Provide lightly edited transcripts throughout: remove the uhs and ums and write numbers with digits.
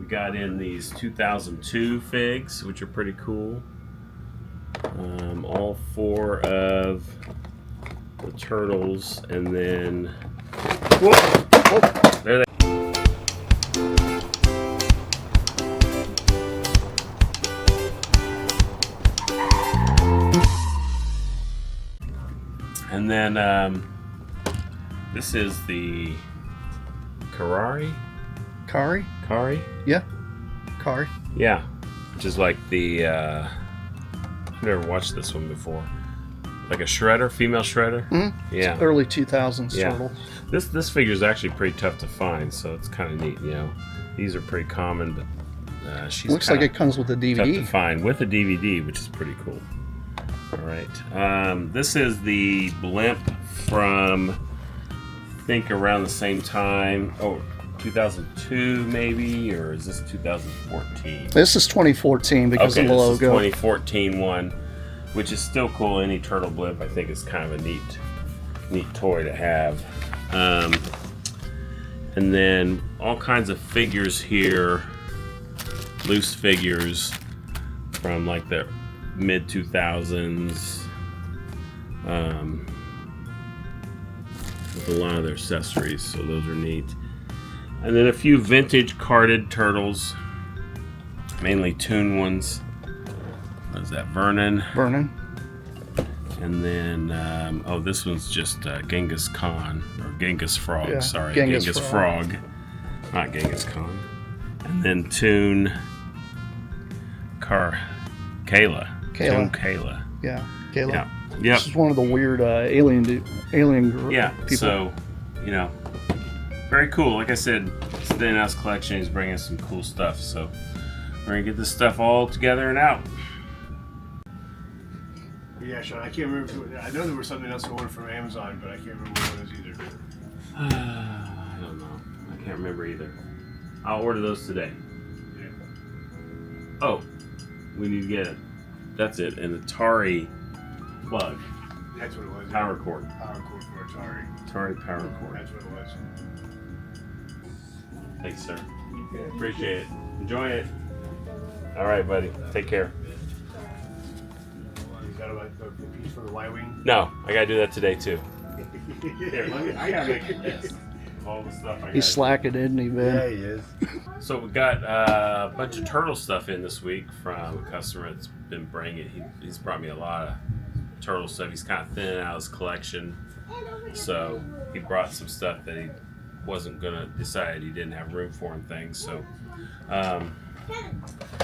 We got in these 2002 figs, which are pretty cool. All 4 of the turtles, and then there they. And then this is the Kari? Yeah. Kari. Yeah. Which is like the I've never watched this one before. Like a shredder, female shredder. Mm-hmm. Yeah. It's early 2000s turtle. This figure is actually pretty tough to find, so it's kind of neat. You know, these are pretty common, but she's looks like it comes with a DVD. Tough to find with a DVD, which is pretty cool. All right, this is the blimp from I think around the same time. 2002 maybe, or is this 2014? This is 2014 because of the logo. This is 2014 one, which is still cool. Any turtle blimp, I think, is kind of a neat toy to have. And then all kinds of figures here, loose figures from like the mid 2000s, with a lot of their accessories, so those are neat. And then a few vintage carded turtles, mainly Toon ones. What is that, Vernon? And then, this one's just Genghis Khan, or Genghis Frog, yeah, sorry. Genghis Frog, not Genghis Khan. And then Toon Kayla. Toon Kayla. Yeah, Kayla. Yeah. Yep. This is one of the weird alien people. So, you know, very cool. Like I said, Stenhouse Collection is bringing some cool stuff, so we're going to get this stuff all together and out. Yeah, Sean, I can't remember. I know there was something else I ordered from Amazon, but I can't remember what it was either. I don't know. I can't remember either. I'll order those today. Yeah. Oh, we need to get it. That's it. An Atari plug. That's what it was. Power cord. Power cord for Atari. Atari power cord. That's what it was. Thanks, sir. Appreciate it. Enjoy it. All right, buddy. Take care. You got a piece for the Y-wing? No, I gotta do that today too. Here, I gotta make a list of all the stuff I got. He's slacking, isn't he, man? Yeah, he is. So we got a bunch of turtle stuff in this week from a customer that's been bringing. He's brought me a lot of turtle stuff. He's kind of thinning out his collection, so he brought some stuff that he wasn't gonna decide he didn't have room for and things. So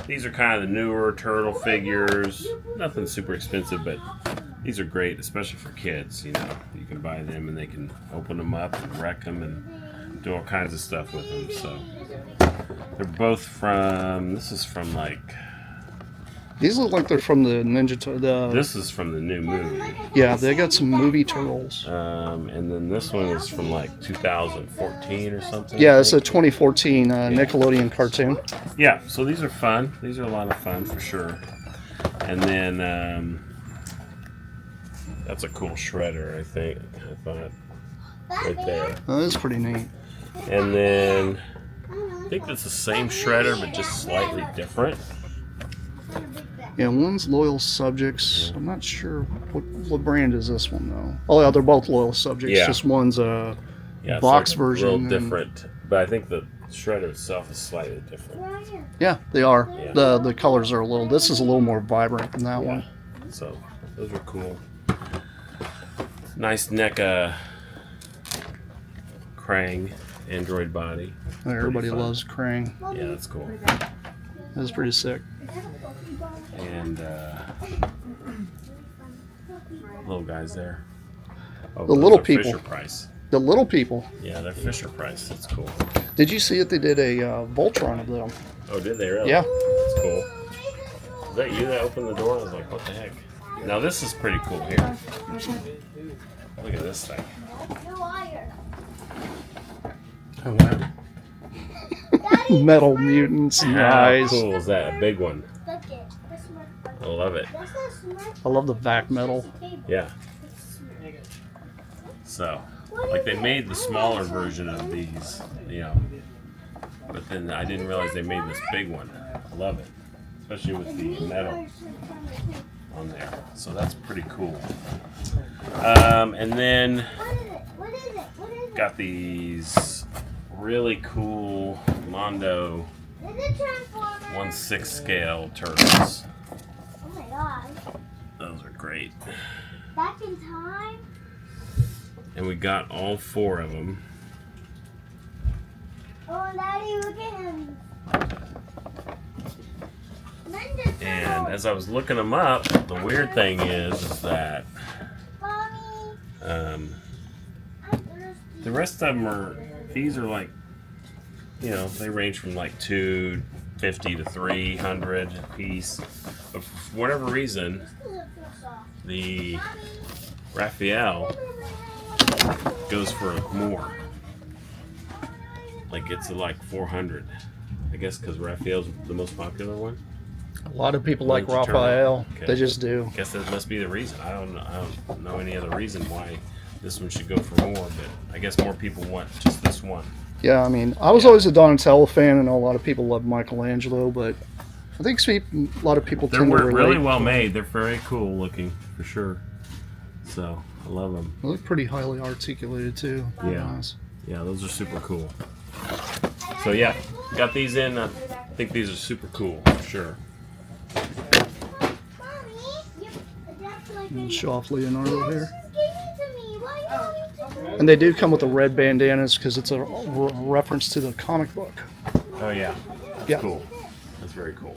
these are kind of the newer turtle figures. Nothing super expensive, but these are great, especially for kids. You know, you can buy them and they can open them up and wreck them and do all kinds of stuff with them. So they're both from. This is from like. These look like they're from the Ninja Turtle. This is from the new movie. Yeah, they got some movie turtles. And then this one is from like 2014 or something. Yeah, it's a 2014 Nickelodeon cartoon. Yeah, so these are fun. These are a lot of fun for sure. And then that's a cool shredder, I think. I thought right there. Oh, that's pretty neat. And then I think that's the same shredder, but just slightly different. Yeah, one's Loyal Subjects. I'm not sure what brand is this one though. Oh yeah, they're both Loyal Subjects. Yeah. Just one's a it's box like version. Real different, but I think the shredder itself is slightly different. Yeah, they are. Yeah. The colors are a little. This is a little more vibrant than that one. So those are cool. Nice NECA Krang Android body. Everybody loves Krang. Yeah, that's cool. That's pretty sick. And little guys there. Oh, The little those are people. Fisher Price. The little people. Yeah, they're Fisher Price. That's cool. Did you see that they did a Voltron of them? Oh, did they really? Yeah. That's cool. Is that you that opened the door? I was like, what the heck? Now this is pretty cool here. Look at this thing. Oh, wow. Metal mutants and How eyes. cool is that? A big one. I love it. I love the vac metal. Yeah. So, like they made the smaller version of these, you know, but then I didn't realize they made this big one. I love it, especially with the metal on there. So that's pretty cool. And then got these really cool Mondo 1/6 scale turtles. Oh my gosh. Those are great. Back in time? And we got all 4 of them. Oh, Daddy, look at him. And as I was looking them up, the weird thing is that Mommy, the rest of them are, these are like, you know, they range from like $250 to $300 a piece. But for whatever reason, the Raphael goes for more. Like it's like $400. I guess because Raphael's the most popular one. A lot of people like Ninja Turtle. Raphael. Okay. They just do. I guess that must be the reason. I don't know any other reason why this one should go for more, but I guess more people want just this one. Yeah, I mean, I was always a Donatello fan, and a lot of people love Michelangelo, but I think a lot of people They're tend to relate. really well made. They're very cool looking, for sure. So, I love them. They look pretty highly articulated, too. Yeah. Nice. Yeah, those are super cool. So, yeah, got these in. I think these are super cool, for sure. And show off Leonardo here. and And they do come with the red bandanas because it's a reference to the comic book. Oh, yeah. That's Yeah. cool. That's very cool.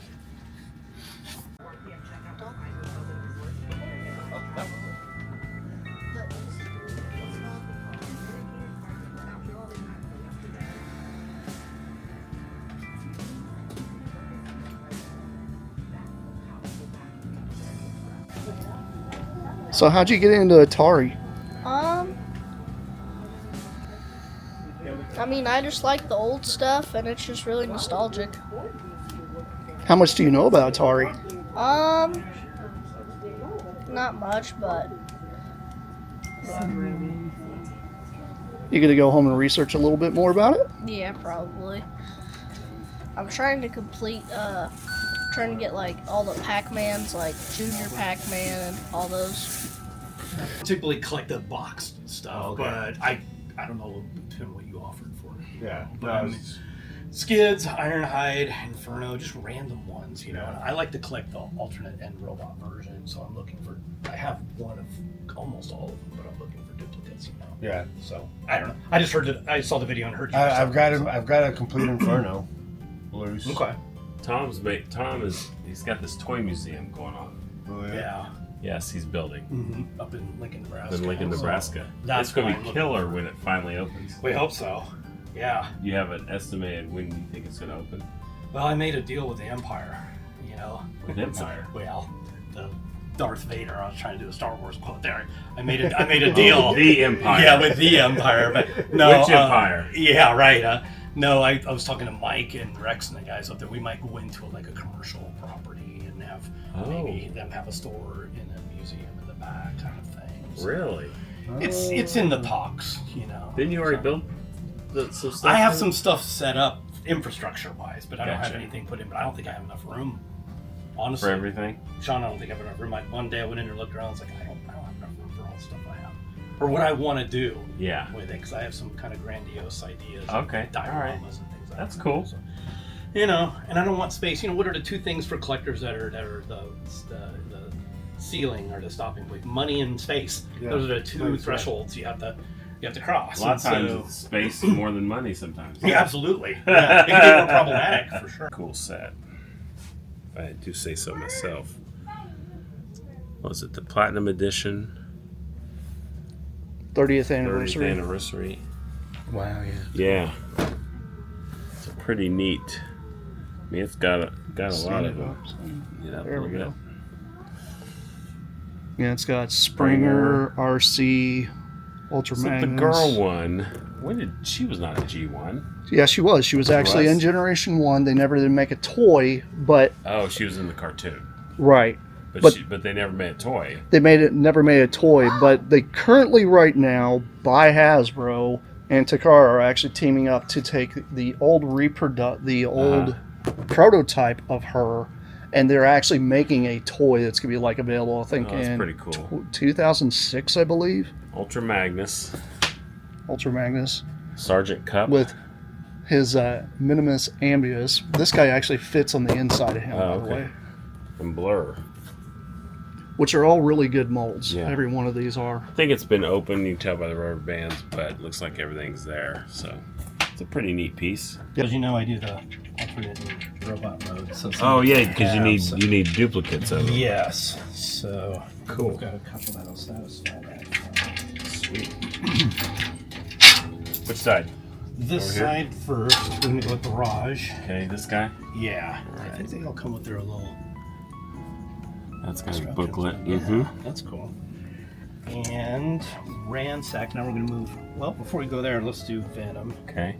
So how'd you get into Atari? I mean, I just like the old stuff, and it's just really nostalgic. How much do you know about Atari? Not much, but You gonna go home and research a little bit more about it? yeah, probably. I'm trying to complete, trying to get like all the Pac-Mans, like Junior Pac-Man and all those. Typically collect the boxed stuff, Oh, okay. but I don't know what you offered for it. Yeah. But I mean, Skids, Ironhide, Inferno, just random ones, you know. And I like to collect the alternate end robot version, so I'm looking for. I have one of almost all of them, but I'm looking for duplicates, you know. Yeah. So I don't know. I just heard it. I saw the video and heard you. I've got a complete Inferno loose. Okay. He's got this toy museum going on. Oh, Yeah. Yes, he's building. Up in Lincoln, Nebraska. In Lincoln, Nebraska. That's It's going to fine. be killer when it finally opens. We hope so. Yeah. You have an estimated when you think it's going to open? Well, I made a deal with the Empire, you know. With Empire? Well, the Darth Vader. I was trying to do a Star Wars quote there. I made a deal. The Empire. Yeah, with the Empire, but no. Which Empire? Yeah, right. No, I was talking to Mike and Rex and the guys up there. We might go into like a commercial property and have maybe them have a store in a museum in the back, kind of thing. So Really? it's in the talks, you know. Didn't you already So- build some stuff? I have some stuff set up infrastructure-wise, but I don't have Gotcha. anything put in. But I don't think I have enough room. Honestly, For everything? Sean, I don't think I have enough room. One day I went in and looked around. I was like, I don't have enough room for all the stuff I have, or what I want to do Yeah. with it, because I have some kind of grandiose ideas. Okay, and all right. dioramas and things like That's that. cool. So, you know, and I don't want space. You know, what are the two things for collectors that are the ceiling or the stopping point? Money and space. Yeah. Those are the two Right. thresholds you have to cross. A lot of And times so- it's space is more than money sometimes. yeah, absolutely. Yeah, it can be more problematic for sure. Cool set. If I do say so myself. Was it the Platinum Edition? 30th 30th anniversary. anniversary. Wow, yeah. Yeah. It's pretty neat. I mean, it's got a lot of them. Yeah, There we look at go. that. Yeah, it's got Springer, RC, Ultra So the Magnus. girl one, she was not a G1. Yeah, she was. She was actually was? in Generation 1. They never did make a toy, but Oh, she was in the cartoon. right. But But- they never made a toy. They never made a toy, but they currently right now by Hasbro and Takara are actually teaming up to take the old prototype of her, and they're actually making a toy that's going to be like available, I think, that's in pretty cool. 2006, I believe. Ultra Magnus. Sergeant Cup. With his Minimus Ambius. This guy actually fits on the inside of him, by the way. And Blur. Which are all really good molds. Yeah. Every one of these are. I think it's been open. You can tell by the rubber bands, but it looks like everything's there. So it's a pretty neat piece. Because you know I do the alternate robot mode. So Oh yeah, because you need duplicates of them. Yes. So Cool. We've got a couple that'll satisfy that. Sweet. Which side? This Over here? side first. We're gonna go with the garage. Okay, this guy. Yeah. I Alright. think they'll come with their little That's got a instructions. booklet. Yeah, Mm-hmm. that's cool. And ransack. Now we're gonna move. Well, before we go there, let's do Venom. Okay.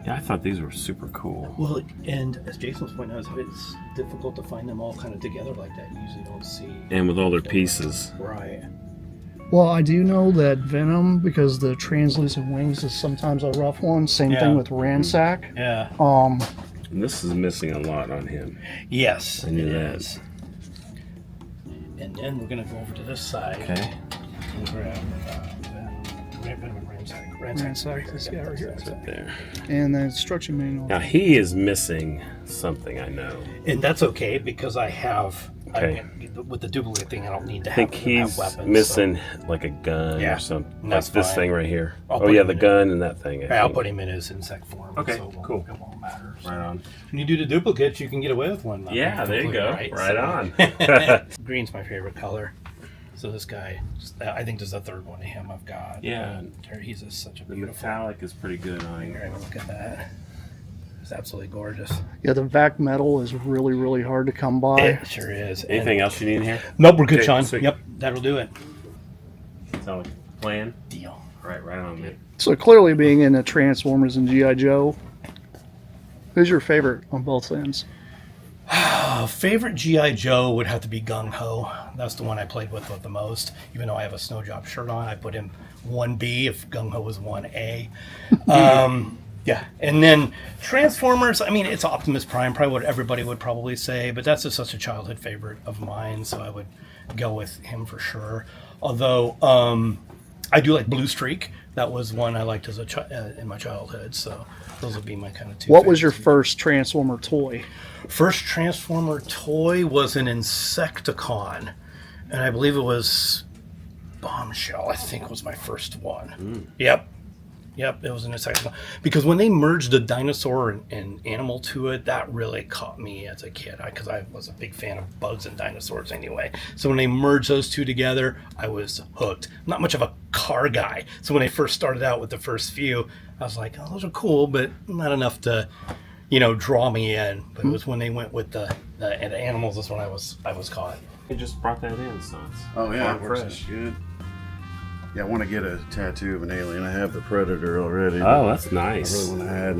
Yeah, I thought these were super cool. Well, and as Jason was pointing out, it's difficult to find them all kind of together like that. You usually don't see. And with all their pieces. Right. Well, I do know that Venom, because the translucent wings is sometimes a rough one. Same Yeah. thing with Ransack. Yeah. And this is missing a lot on him. Yes. I knew it that. is. And then we're gonna go over to this side. Okay. And grab Venom and Ransack. Ransack, this guy right here. That's right there. And the instruction manual. Now he is missing something, I know. And that's okay because I have. Okay. With the duplicate thing, I don't need to I think have he's weapons. missing like a gun Yeah, or something. that's Like this fine. thing right here. I'll Oh put yeah, him the in gun and that thing. I'll put him in his insect form. Okay, so it won't- cool. It won't matter. So Right on. when you do the duplicates, you can get away with one. Yeah, there you go. Right, Right so- on. Green's my favorite color. So this guy, I think there's a third one of him I've got. Yeah. He's just such a The beautiful. metallic is pretty good on Here, him. have a look at that. It's absolutely gorgeous. Yeah, the vac metal is really, really hard to come by. It sure is. Anything else you need in here? Nope, we're good, Okay, Sean. sweet. Yep, that'll do it. Sound like a plan? Deal. Right on, man. So clearly being into Transformers and G.I. Joe, who's your favorite on both ends? Favorite G.I. Joe would have to be Gung Ho. That's the one I played with the most. Even though I have a snow job shirt on, I put him 1B if Gung Ho was 1A. Yeah, and then Transformers, I mean, it's Optimus Prime, probably what everybody would probably say, but that's just such a childhood favorite of mine, so I would go with him for sure. Although, I do like Blue Streak. That was one I liked as in my childhood, so those would be my kind of two What was your favorites. first Transformer toy? First Transformer toy was an Insecticon, and I believe it was Bombshell, I think was my first one. Yep, it was an Insecticon. Because when they merged a dinosaur and animal to it, that really caught me as a kid, because I was a big fan of bugs and dinosaurs anyway. So when they merged those two together, I was hooked. Not much of a car guy, so when they first started out with the first few, I was like, oh, those are cool, but not enough to, draw me in. But it was when they went with the animals, that's when I was caught. You just brought that in, Sons. Oh yeah, Farm it works fresh. good. Yeah, I want to get a tattoo of an alien. I have the Predator already. Oh, that's I nice. really want to add,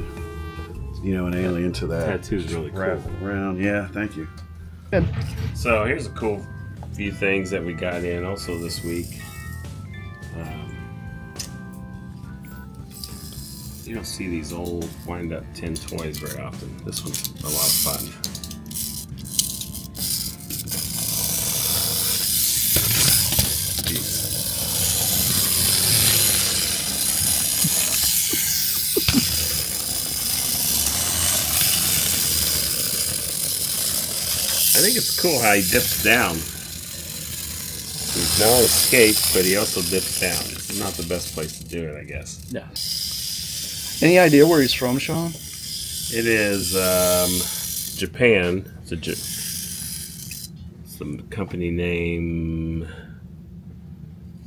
an alien to that. Tattoo's Just really wrap cool. it around. Yeah, thank you. So here's a cool few things that we got in also this week. You don't see these old wind-up tin toys very often. This one's a lot of fun. I think it's cool how he dips down. He's no escape, but he also dips down. It's not the best place to do it, I guess. Yeah. Any idea where he's from, Sean? It is Japan. Some company name.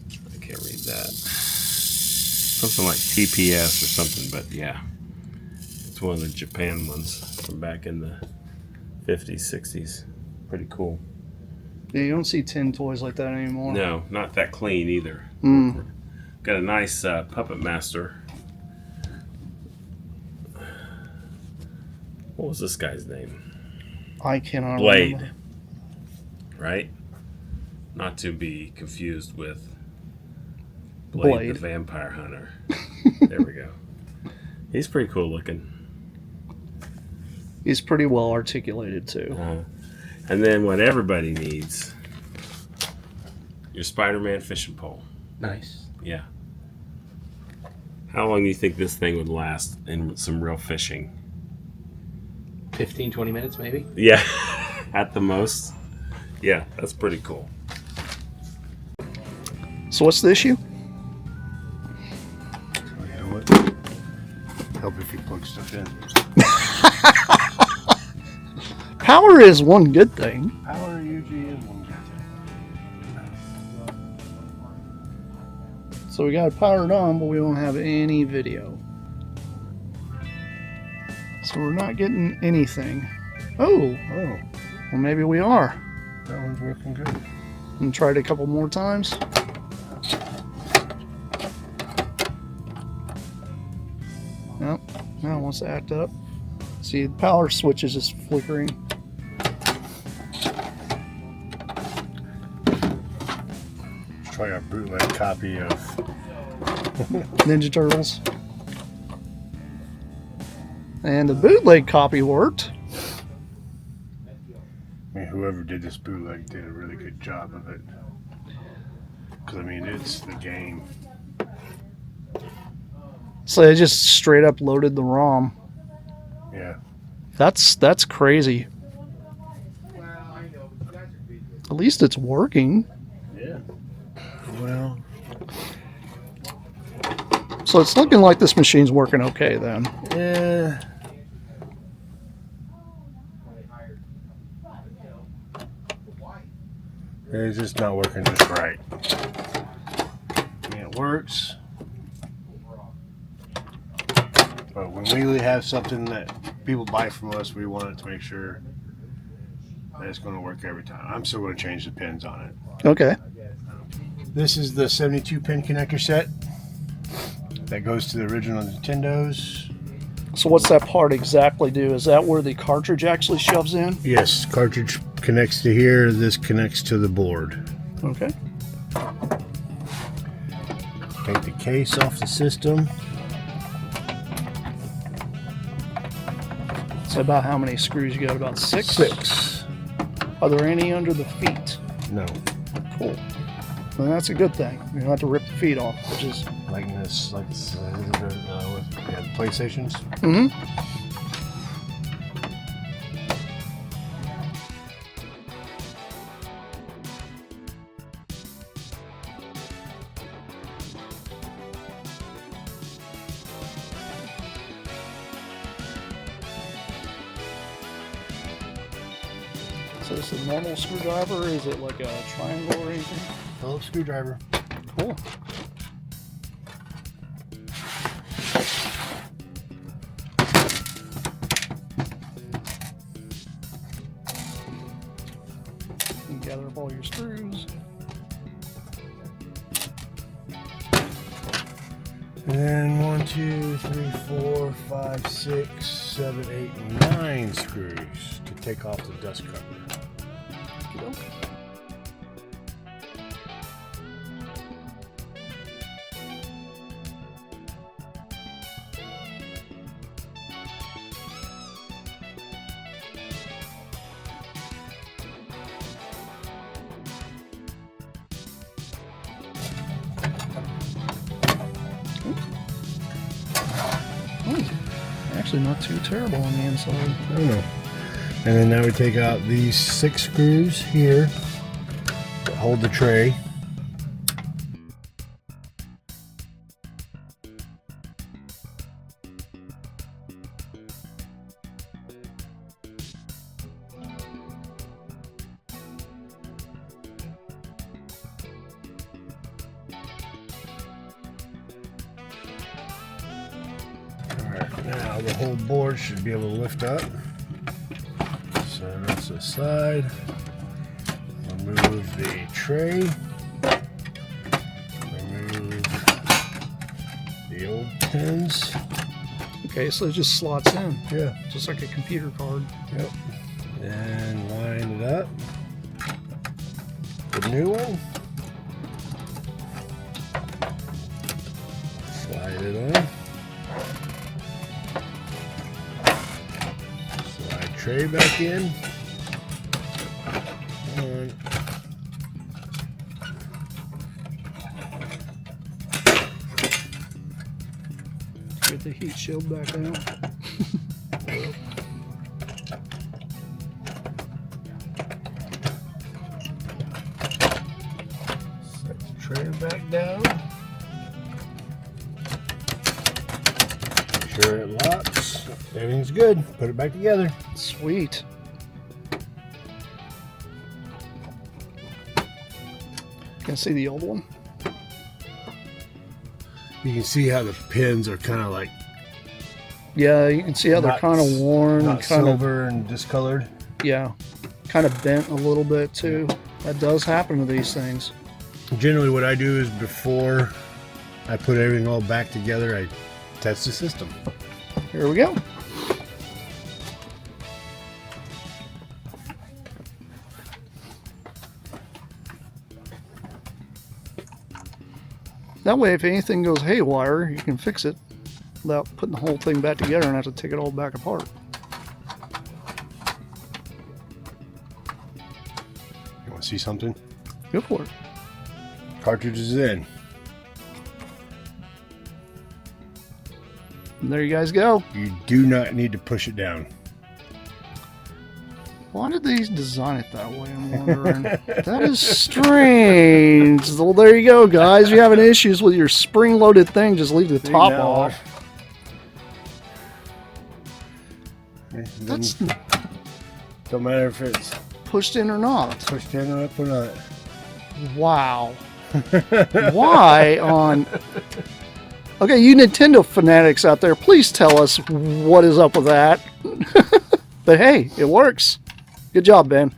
I can't read that. Something like TPS or something, but yeah. It's one of the Japan ones from back in the 50s, 60s. Pretty cool. Yeah, you don't see tin toys like that anymore. No, not that clean either. Got a nice Puppet Master. What was this guy's name? I cannot Blade. remember. Right? Not to be confused with Blade. Blade. The Vampire Hunter. There we go. He's pretty cool looking. He's pretty well articulated too. And then what everybody needs, your Spider-Man fishing pole. Nice. Yeah. How long do you think this thing would last in some real fishing? 15, 20 minutes maybe? Yeah, at the most. Yeah, that's pretty cool. So what's the issue? You know what? Help if you plug stuff in. Power is one good thing. Power usually is one good thing. So we got it powered on, but we don't have any video. So we're not getting anything. Oh, Oh, well maybe we are. that one's working good. And try it a couple more times. Nope, now it wants to act up. See, the power switch is just flickering. Let's try a bootleg copy of. Ninja Turtles. And the bootleg copy worked. I mean, whoever did this bootleg did a really good job of it. Because, I mean, it's the game. So they just straight up loaded the ROM. Yeah. That's crazy. At least it's working. Yeah. Well, So it's looking like this machine's working okay then. yeah. It's just not working just right. I mean, it works. But when we have something that people buy from us, we want it to make sure that it's going to work every time. I'm still going to change the pins on it. Okay. This is the 72 pin connector set that goes to the original Nintendos. So what's that part exactly do? Is that where the cartridge actually shoves in? Yes, cartridge connects to here. This connects to the board. Okay. Take the case off the system. So about how many screws you got? About 6? 6. Are there any under the feet? No. Cool. Well, that's a good thing. You don't have to rip the feet off, which is... Like this, with PlayStations. Mm-hmm. So this is a normal screwdriver, or is it like a triangle or anything? Phillips screwdriver. Cool. You gather up all your screws. And then 1, 2, 3, 4, 5, 6, 7, 8, 9 screws to take off the dust cover. Okey-doke. Actually not too terrible on the inside. I don't know. And then now we take out these 6 screws here that hold the tray. Alright, now the whole board should be able to lift up. So that's the side. Remove the tray. Remove the old pins. Okay, so it just slots in, Yeah. just like a computer card. Yep. And line it up. The new one. Slide Slide it on. Slide tray back in. On. Get the heat shield back out. Set the tray back down. Make sure it locks. Everything's good. Put it back together. Sweet. Can I see the old one? You can see how the pins are kind of like Yeah, you can see how they're not- kind of worn not and kind of, silver and discolored. yeah, kind of bent a little bit too. That does happen to these things. Generally, what I do is before I put everything all back together, I test the system. Here we go. That way, if anything goes haywire, you can fix it without putting the whole thing back together and have to take it all back apart. You want to see something? Go for it. Cartridge is in. And there you guys go. You do not need to push it down. Why did they design it that way? I'm wondering. That is strange. Well, there you go, guys. If you're having issues with your spring-loaded thing, just leave the top now. off. That's Don't matter if it's pushed in or not. pushed in or up or not. Wow. Why on... Okay, you Nintendo fanatics out there, please tell us what is up with that. But hey, it works. Good job, Ben.